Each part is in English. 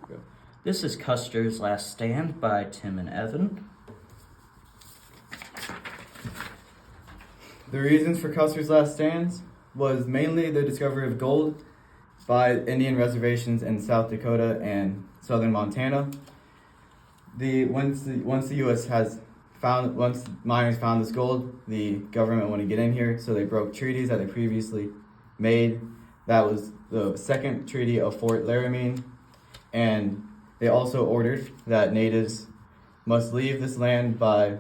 Go. This is Custer's Last Stand by Tim and Evan. The reasons for Custer's last stands was mainly the discovery of gold by Indian reservations in South Dakota and southern Montana. Once the U.S. once miners found this gold, the government wanted to get in here, so they broke treaties that they previously made. That was the second treaty of Fort Laramie, and they also ordered that natives must leave this land by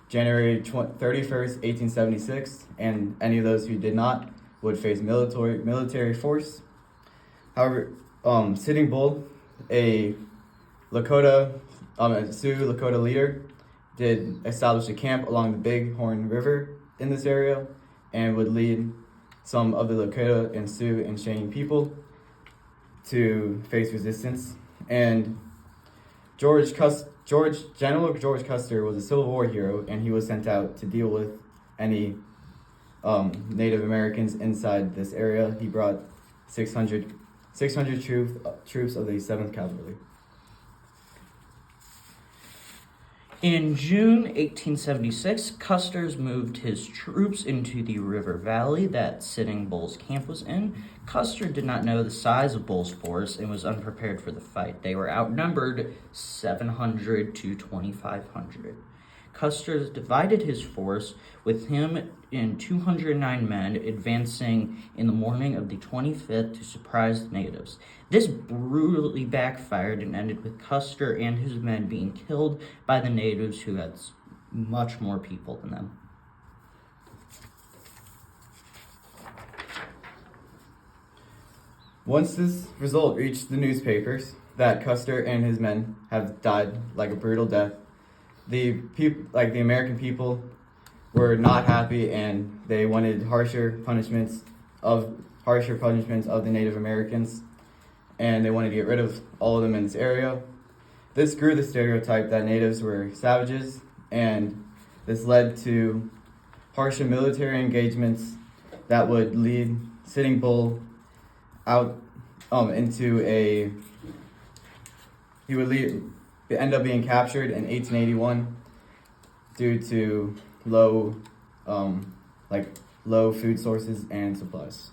January 31st, 1876, and any of those who did not would face military force. However, Sitting Bull, a Sioux Lakota leader, did establish a camp along the Big Horn River in this area and would lead some of the Lakota and Sioux and Cheyenne people to face resistance. And General George Custer was a Civil War hero, and he was sent out to deal with any Native Americans inside this area. He brought 600 troops of the 7th Cavalry. In June 1876, Custer moved his troops into the river valley that Sitting Bull's camp was in. Custer did not know the size of Bull's force and was unprepared for the fight. They were outnumbered 700 to 2,500. Custer divided his force, with him and 209 men advancing in the morning of the 25th to surprise the natives. This brutally backfired and ended with Custer and his men being killed by the natives, who had much more people than them. Once this result reached the newspapers that Custer and his men have died like a brutal death, the American people were not happy, and they wanted harsher punishments of the Native Americans, and they wanted to get rid of all of them in this area. This grew the stereotype that natives were savages, and this led to harsher military engagements that would lead Sitting Bull out he would end up being captured in 1881 due to low food sources and supplies.